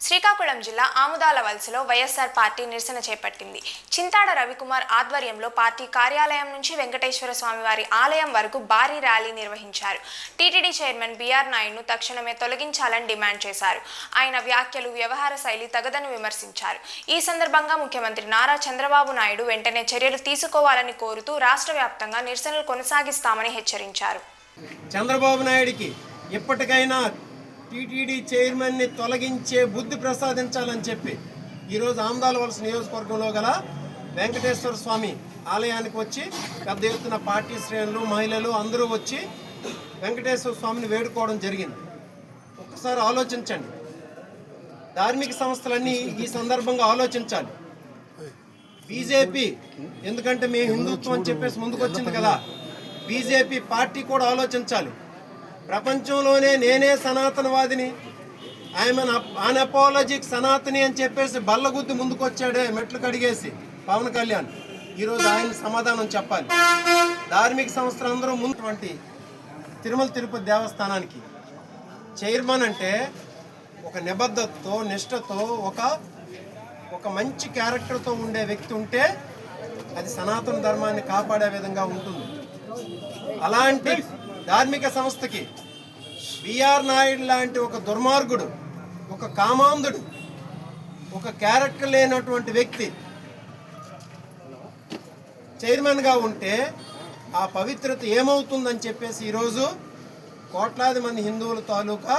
శ్రీకాకుళం జిల్లా ఆముదాల వలసలో వైఎస్ఆర్ పార్టీ నిరసన చేపట్టింది. చింతాడ రవికుమార్ ఆధ్వర్యంలో పార్టీ కార్యాలయం నుంచి వెంకటేశ్వర స్వామివారి ఆలయం వరకు భారీ ర్యాలీ నిర్వహించారు. టీటీడీ చైర్మన్ బిఆర్ నాయుడును తక్షణమే తొలగించాలని డిమాండ్ చేశారు. ఆయన వ్యాఖ్యలు, వ్యవహార శైలి తగదని విమర్శించారు. ఈ సందర్భంగా ముఖ్యమంత్రి నారా చంద్రబాబు నాయుడు వెంటనే చర్యలు తీసుకోవాలని కోరుతూ రాష్ట్ర వ్యాప్తంగా నిరసనలు కొనసాగిస్తామని హెచ్చరించారు. చంద్రబాబు నాయుడికి ఎప్పటికైనా టీటీడీ చైర్మన్ని తొలగించే బుద్ధి ప్రసాదించాలని చెప్పి ఈరోజు ఆముదాల వలస నియోజకవర్గంలో గల వెంకటేశ్వర స్వామి ఆలయానికి వచ్చి పెద్ద ఎత్తున పార్టీ శ్రేణులు, మహిళలు అందరూ వచ్చి వెంకటేశ్వర స్వామిని వేడుకోవడం జరిగింది. ఒక్కసారి ఆలోచించండి, ధార్మిక సంస్థలన్నీ ఈ సందర్భంగా ఆలోచించాలి. బీజేపీ ఎందుకంటే మేము హిందుత్వం అని చెప్పేసి ముందుకు వచ్చింది కదా, బీజేపీ పార్టీ కూడా ఆలోచించాలి. ప్రపంచంలోనే నేనే సనాతనవాదిని, ఆయన అన్అపాలజిక్ సనాతని అని చెప్పేసి బల్లగుద్ది ముందుకు వచ్చాడే మెట్లు కడిగేసి పవన్ కళ్యాణ్. ఈరోజు ఆయన సమాధానం చెప్పాలి. ధార్మిక సంస్థలందరూ ముందుటువంటి తిరుమల తిరుపతి దేవస్థానానికి చైర్మన్ అంటే ఒక నిబద్ధతతో, నిష్ఠతో, ఒక మంచి క్యారెక్టర్తో ఉండే వ్యక్తి ఉంటే అది సనాతన ధర్మాన్ని కాపాడే విధంగా ఉంటుంది. అలాంటి ధార్మిక సంస్థకి బిఆర్ నాయుడు లాంటి ఒక దుర్మార్గుడు, ఒక కామాంధుడు, ఒక క్యారెక్టర్ లేనటువంటి వ్యక్తి చైర్మన్గా ఉంటే ఆ పవిత్రత ఏమవుతుందని చెప్పేసి ఈరోజు కోట్లాది మంది హిందువుల తాలూకా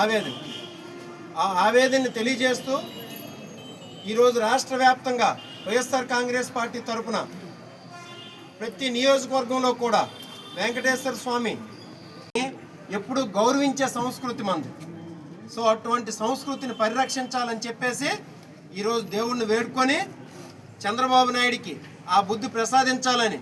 ఆవేదన. ఆ ఆవేదనని తెలియజేస్తూ ఈరోజు రాష్ట్ర వ్యాప్తంగా వైఎస్ఆర్ కాంగ్రెస్ పార్టీ తరఫున ప్రతి నియోజకవర్గంలో కూడా వెంకటేశ్వర స్వామి ఎప్పుడు గౌరవించే సంస్కృతి మంది. సో అటువంటి సంస్కృతిని పరిరక్షించాలని చెప్పేసి ఈరోజు దేవుణ్ణి వేడుకొని చంద్రబాబు నాయుడికి ఆ బుద్ధి ప్రసాదించాలని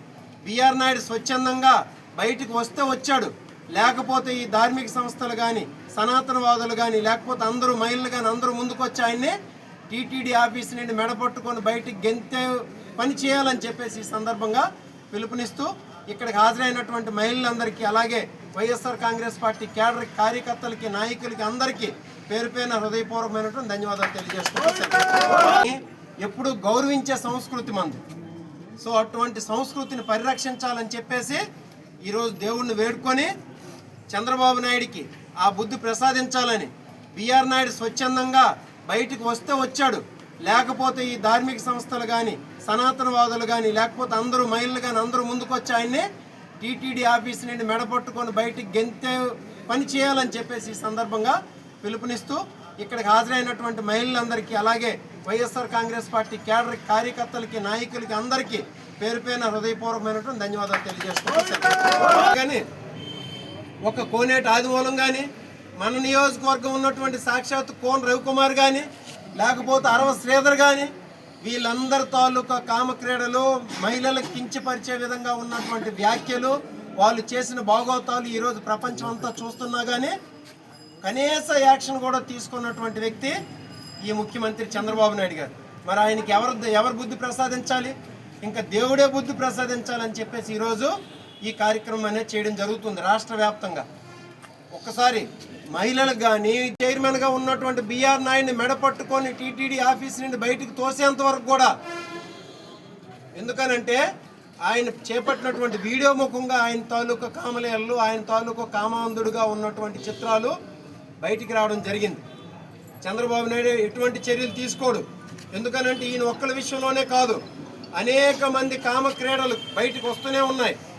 బిఆర్ నాయుడు స్వచ్ఛందంగా బయటికి వస్తే వచ్చాడు, లేకపోతే ఈ ధార్మిక సంస్థలు కానీ, సనాతనవాదులు కానీ, లేకపోతే అందరూ మహిళలు కానీ అందరూ ముందుకు వచ్చి ఆయన్ని టీటీడీ ఆఫీస్ నుండి మెడపట్టుకొని బయటికి గెంతే పని చేయాలని చెప్పేసి ఈ సందర్భంగా పిలుపునిస్తూ ఇక్కడికి హాజరైనటువంటి మహిళలందరికీ, అలాగే వైఎస్ఆర్ కాంగ్రెస్ పార్టీ కేడర్ కార్యకర్తలకి, నాయకులకి అందరికీ పేరు పేరున హృదయపూర్వకమైనటువంటి ధన్యవాదాలు తెలియజేస్తున్నాం. ఎప్పుడు గౌరవించే సంస్కృతి మంది. సో అటువంటి సంస్కృతిని పరిరక్షించాలని చెప్పేసి ఈరోజు దేవుణ్ణి వేడుకొని చంద్రబాబు నాయుడికి ఆ బుద్ధి ప్రసాదించాలని బిఆర్ నాయుడు స్వచ్ఛందంగా బయటికి వస్తే వచ్చాడు, లేకపోతే ఈ ధార్మిక సంస్థలు కానీ, సనాతనవాదులు కానీ, లేకపోతే అందరూ మహిళలు కానీ అందరూ ముందుకు వచ్చి ఆయన్ని టీటీడీ ఆఫీస్ నుండి మెడపట్టుకొని బయటికి గెంతే పని చేయాలని చెప్పేసి ఈ సందర్భంగా పిలుపునిస్తూ ఇక్కడికి హాజరైనటువంటి మహిళలందరికీ, అలాగే వైఎస్ఆర్ కాంగ్రెస్ పార్టీ కేడర్ కార్యకర్తలకి, నాయకులకి అందరికీ పేరు పేరున హృదయపూర్వకమైనటువంటి ధన్యవాదాలు తెలియజేస్తున్నాం. కానీ ఒక కోనేటి ఆదిమూలం కానీ, మన నియోజకవర్గం ఉన్నటువంటి సాక్షాత్ కోన రవికుమార్ కానీ, లేకపోతే అరవ శ్రీధర్ కానీ, వీళ్ళందరి తాలూకా కామక్రీడలు, మహిళలకు కించపరిచే విధంగా ఉన్నటువంటి వ్యాఖ్యలు, వాళ్ళు చేసిన భాగోతాలు ఈరోజు ప్రపంచం అంతా చూస్తున్నా కానీ కనీస యాక్షన్ కూడా తీసుకున్నటువంటి వ్యక్తి ఈ ముఖ్యమంత్రి చంద్రబాబు నాయుడు గారు. మరి ఆయనకి ఎవరు బుద్ధి ప్రసాదించాలి? ఇంకా దేవుడే బుద్ధి ప్రసాదించాలని చెప్పేసి ఈరోజు ఈ కార్యక్రమం అనేది చేయడం జరుగుతుంది రాష్ట్ర వ్యాప్తంగా. ఒక్కసారి మహిళలకు కానీ, చైర్మన్గా ఉన్నటువంటి బిఆర్ నాయుడిని మెడపట్టుకొని టీటీడీ ఆఫీస్ నుండి బయటికి తోసేంత వరకు కూడా, ఎందుకనంటే ఆయన చేపట్టినటువంటి వీడియో ముఖంగా ఆయన తాలూకా కామలేళ్ళు, ఆయన తాలూకా కామాంధుడుగా ఉన్నటువంటి చిత్రాలు బయటికి రావడం జరిగింది. చంద్రబాబు నాయుడు ఎటువంటి చర్యలు తీసుకోడు. ఎందుకనంటే ఈయన ఒక్కల విషయంలోనే కాదు, అనేక మంది కామ క్రీడలు బయటకు వస్తూనే ఉన్నాయి.